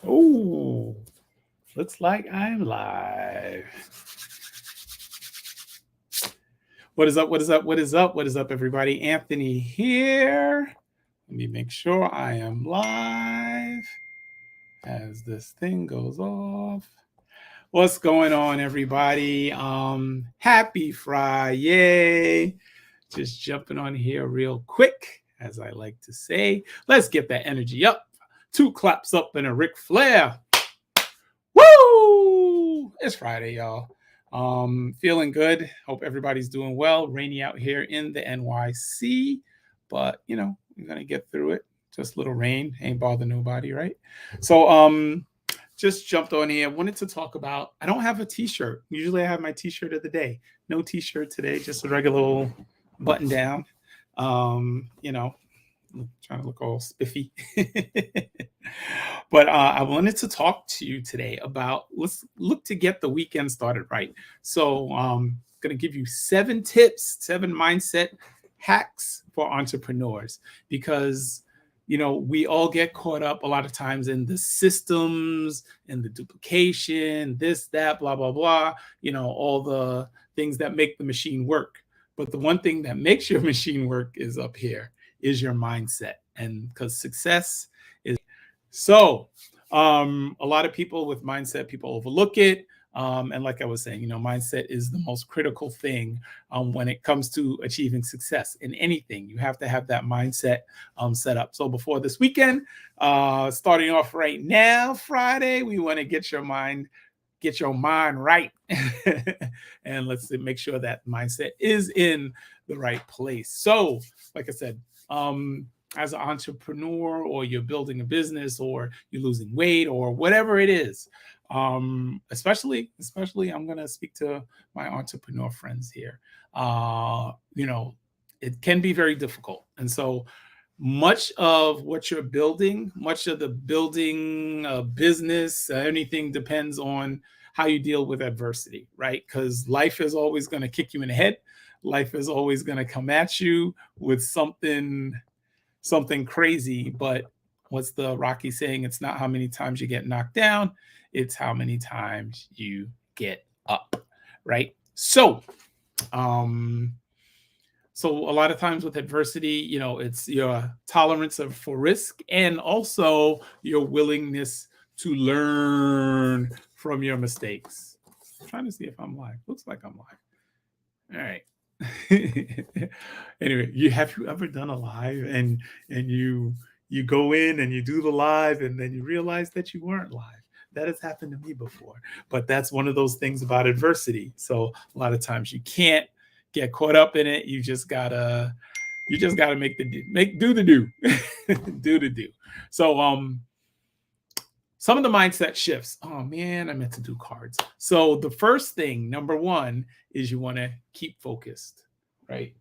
Oh, looks like I'm live. What is up? What is up? What is up? What is up, everybody? Anthony here. Let me make sure I am live as this thing goes off. What's going on, everybody? Happy Friday. Just jumping on here real quick, as I like to say. Let's get that energy up. Two claps up and a Ric Flair. Woo! It's Friday, y'all. Feeling good. Hope everybody's doing well. Rainy out here in the NYC, but we're gonna get through it. Just a little rain, ain't bother nobody, right? So, just jumped on here. Wanted to talk about. I don't have a T-shirt. Usually, I have my T-shirt of the day. No T-shirt today. Just a regular little button down. Um, you know, trying to look all spiffy. But I wanted to talk to you today about let's look to get the weekend started right. So I'm going to give you 7 tips, 7 mindset hacks for entrepreneurs because we all get caught up a lot of times in the systems and the duplication, this, that, blah, blah, blah, all the things that make the machine work. But the one thing that makes your machine work is up here, is your mindset. And because success is so a lot of people with mindset, people overlook it. And like I was saying, mindset is the most critical thing when it comes to achieving success in anything. You have to have that mindset set up. So before this weekend, starting off right now, Friday, we want to get your mind right. And let's make sure that mindset is in the right place. So, like I said, as an entrepreneur, or you're building a business, or you're losing weight, or whatever it is, especially I'm going to speak to my entrepreneur friends here. It can be very difficult. And so much of what you're building, much of the building a business, anything depends on how you deal with adversity, right? Because life is always going to kick you in the head. Life is always going to come at you with something crazy. But what's the Rocky saying? It's not how many times you get knocked down, it's how many times you get up, right? Um, so a lot of times with adversity, it's your tolerance for risk, and also your willingness to learn from your mistakes. I'm trying to see if I'm live. Looks like I'm live. All right. Anyway, have you ever done a live and you go in and you do the live and then you realize that you weren't live? That has happened to me before. But that's one of those things about adversity. So a lot of times you can't get caught up in it. You just gotta do the do. Do the do. So some of the mindset shifts. Oh man, I meant to do cards. So the first thing, number one, is you want to keep focused, right?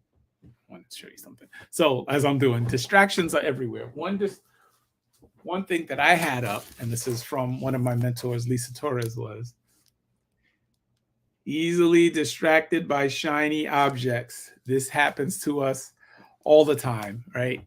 I want to show you something. So as I'm doing, distractions are everywhere. One thing that I had up, and this is from one of my mentors, Lisa Torres, was easily distracted by shiny objects. This happens to us all the time, right?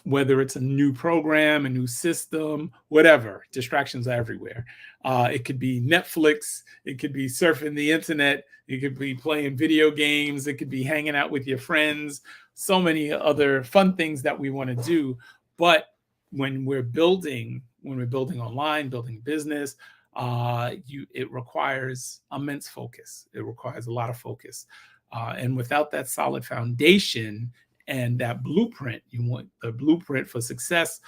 Whether it's a new program, a new system, whatever, distractions are everywhere. It could be Netflix, it could be surfing the internet, it could be playing video games, it could be hanging out with your friends, so many other fun things that we want to do. But when we're building online, building business, it requires immense focus. It requires a lot of focus. And without that solid foundation and that blueprint, you want the blueprint for success,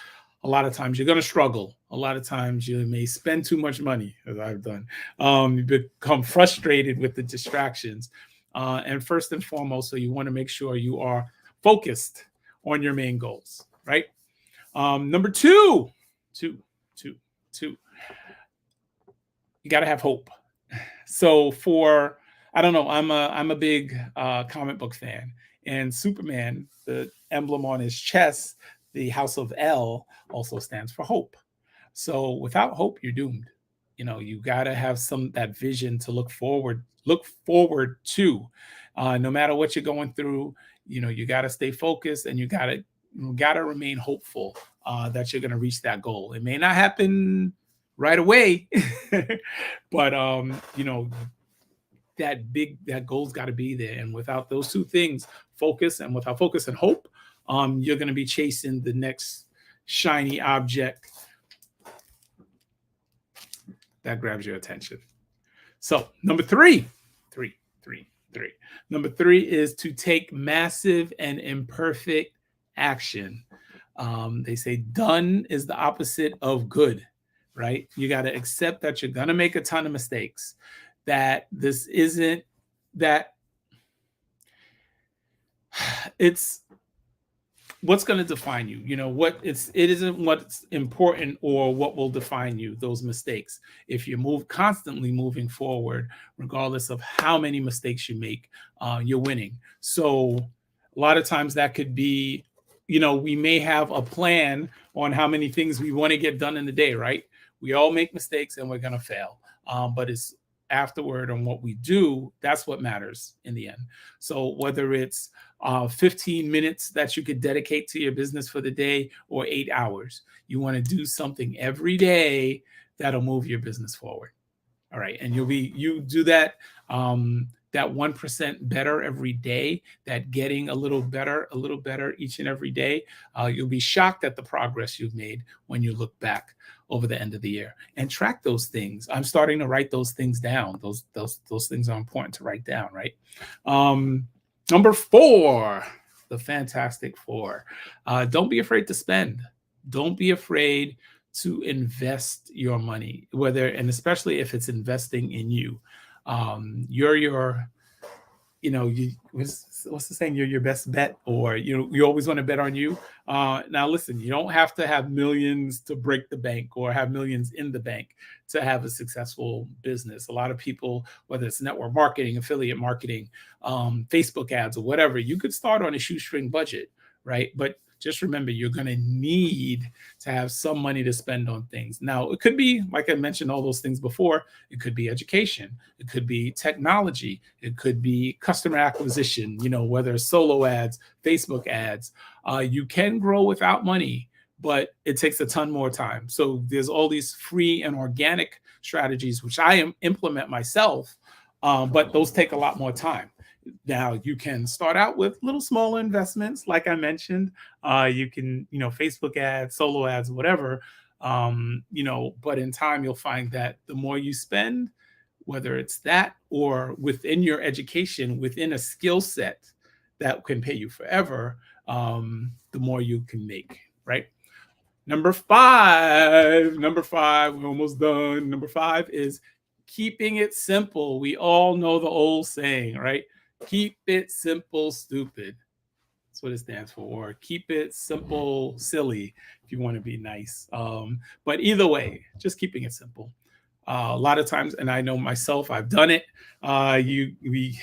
a lot of times you're going to struggle. A lot of times you may spend too much money, as I've done. You become frustrated with the distractions. And first and foremost, so you want to make sure you are focused on your main goals, right? Number two, you got to have hope. So I don't know, I'm a big comic book fan, and Superman, the emblem on his chest, the House of L, also stands for hope. So without hope, you're doomed. You got to have that vision to look forward to. No matter what you're going through, you got to stay focused, and you got to remain hopeful. that you're going to reach that goal. It may not happen right away, but that goal's got to be there. And without those two things, without focus and hope, you're going to be chasing the next shiny object that grabs your attention. So number three. Number three is to take massive and imperfect action. They say done is the opposite of good, right? You got to accept that you're going to make a ton of mistakes, that this isn't that it's what's going to define you. It isn't what's important or what will define you, those mistakes. If you constantly moving forward, regardless of how many mistakes you make, you're winning. So a lot of times that could be, we may have a plan on how many things we want to get done in the day, right? We all make mistakes and we're going to fail. But it's afterward on what we do, that's what matters in the end. So whether it's 15 minutes that you could dedicate to your business for the day or 8 hours, you want to do something every day that'll move your business forward. All right. And you do that, that 1% better every day, that getting a little better each and every day. You'll be shocked at the progress you've made when you look back over the end of the year and track those things. I'm starting to write those things down. Those things are important to write down, right? Number 4, the Fantastic Four. Don't be afraid to spend. Don't be afraid to invest your money, and especially if it's investing in you. What's the saying? You're your best bet, or you always want to bet on you. Now listen, you don't have to have millions to break the bank or have millions in the bank to have a successful business. A lot of people, whether it's network marketing, affiliate marketing, Facebook ads, or whatever, you could start on a shoestring budget, right? But just remember, you're going to need to have some money to spend on things. Now, it could be, like I mentioned, all those things before. It could be education. It could be technology. It could be customer acquisition, whether it's solo ads, Facebook ads. You can grow without money, but it takes a ton more time. So there's all these free and organic strategies, which I implement myself, but those take a lot more time. Now you can start out with little smaller investments, like I mentioned. You can, Facebook ads, solo ads, whatever. But in time you'll find that the more you spend, whether it's that or within your education, within a skill set that can pay you forever, the more you can make, right? Number five, we're almost done. Number 5 is keeping it simple. We all know the old saying, right? Keep it simple, stupid. That's what it stands for. Or keep it simple, silly, if you want to be nice. But either way, just keeping it simple. A lot of times, and I know myself, I've done it. We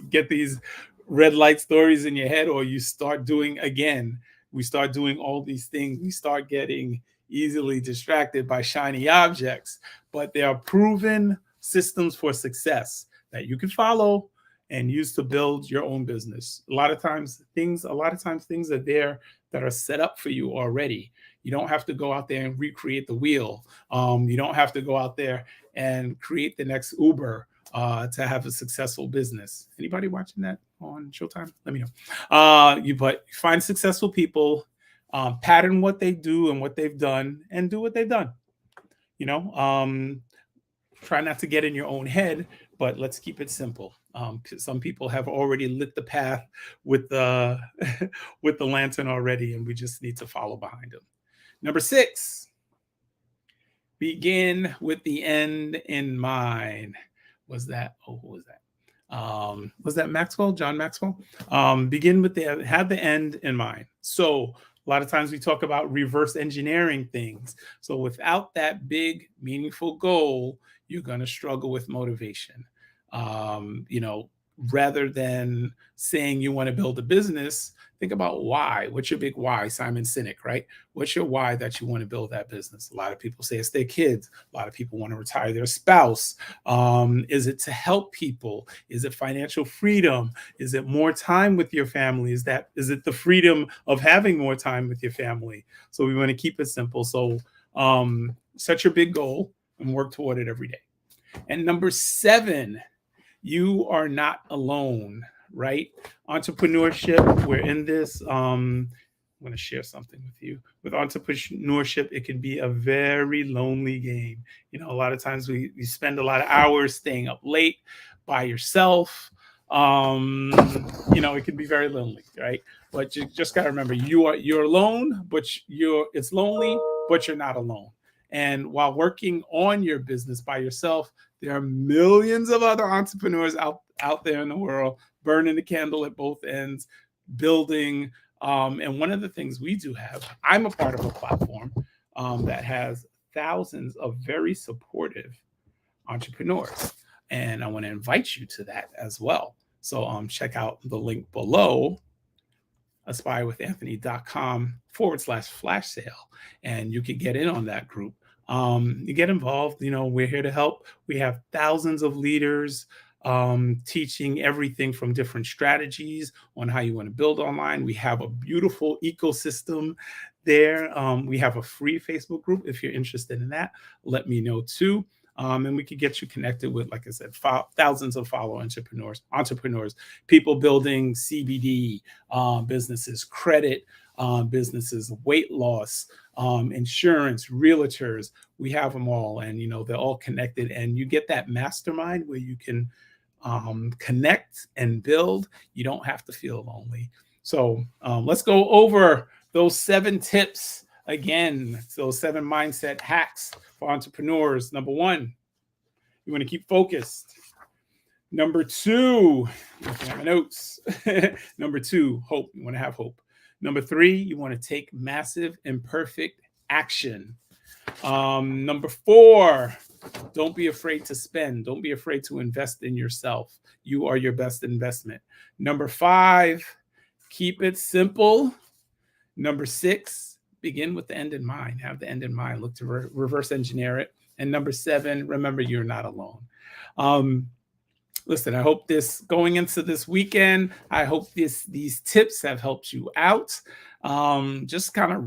get these red light stories in your head, or you start doing again. We start doing all these things. We start getting easily distracted by shiny objects, but there are proven systems for success that you can follow and use to build your own business. A lot of times things are there that are set up for you already. You don't have to go out there and recreate the wheel. You don't have to go out there and create the next Uber to have a successful business. Anybody watching that on Showtime? Let me know. You find successful people, pattern what they do and what they've done, and do what they've done. Try not to get in your own head, but let's keep it simple. Some people have already lit the path with the with the lantern already, and we just need to follow behind them. Number 6, begin with the end in mind. Who was that? Was that Maxwell? John Maxwell? Have the end in mind. So a lot of times we talk about reverse engineering things. So without that big, meaningful goal, you're going to struggle with motivation. Rather than saying you want to build a business, Think about why. What's your big why? Simon Sinek, right? What's your why that you want to build that business? A lot of people say it's their kids. A lot of people want to retire their spouse. Is it to help people? Is it financial freedom? Is it more time with your family? Is it the freedom of having more time with your family? So we want to keep it simple. So set your big goal and work toward it every day. And number 7, you are not alone, right? Entrepreneurship, we're in this. I'm going to share something with you. With entrepreneurship, it can be a very lonely game. A lot of times we spend a lot of hours staying up late by yourself. It can be very lonely, right? But you just got to remember, you're alone, but it's lonely, but you're not alone. And while working on your business by yourself, there are millions of other entrepreneurs out there in the world burning the candle at both ends, building. And one of the things we do have, I'm a part of a platform that has thousands of very supportive entrepreneurs. And I want to invite you to that as well. So check out the link below, aspirewithanthony.com/flash sale, and you can get in on that group. You get involved. We're here to help. We have thousands of leaders teaching everything from different strategies on how you want to build online. We have a beautiful ecosystem there. We have a free Facebook group. If you're interested in that, let me know too. And we could get you connected with, like I said, thousands of follow entrepreneurs, people building CBD businesses, credit businesses, weight loss, insurance, realtors. We have them all, and they're all connected. And you get that mastermind where you can connect and build. You don't have to feel lonely. So let's go over those 7 tips again. Those 7 mindset hacks for entrepreneurs. Number 1, you want to keep focused. Number 2, looking at my notes. Number 2, hope. You want to have hope. Number 3, you want to take massive imperfect action. Number 4, don't be afraid to spend. Don't be afraid to invest in yourself. You are your best investment. Number 5, keep it simple. Number 6, begin with the end in mind. Have the end in mind. Look to reverse engineer it. And number 7, remember you're not alone. Listen, I hope going into this weekend, I hope these tips have helped you out. Just kind of a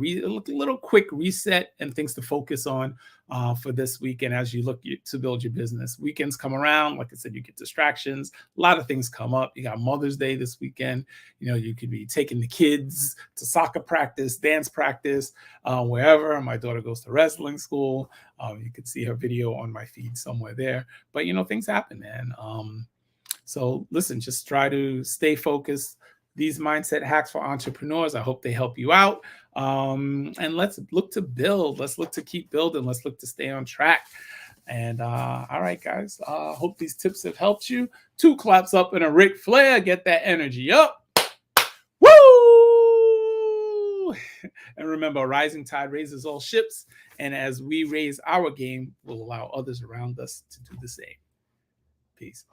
little quick reset and things to focus on for this weekend as you look to build your business. Weekends come around, like I said, you get distractions. A lot of things come up. You got Mother's Day this weekend. You could be taking the kids to soccer practice, dance practice, wherever. My daughter goes to wrestling school. You could see her video on my feed somewhere there. But things happen, man. So listen, just try to stay focused. These mindset hacks for entrepreneurs, I hope they help you out. And let's look to build. Let's look to keep building. Let's look to stay on track. And all right, guys, hope these tips have helped you. 2 claps up and a Ric Flair. Get that energy up. Woo! And remember, a rising tide raises all ships. And as we raise our game, we'll allow others around us to do the same. Peace.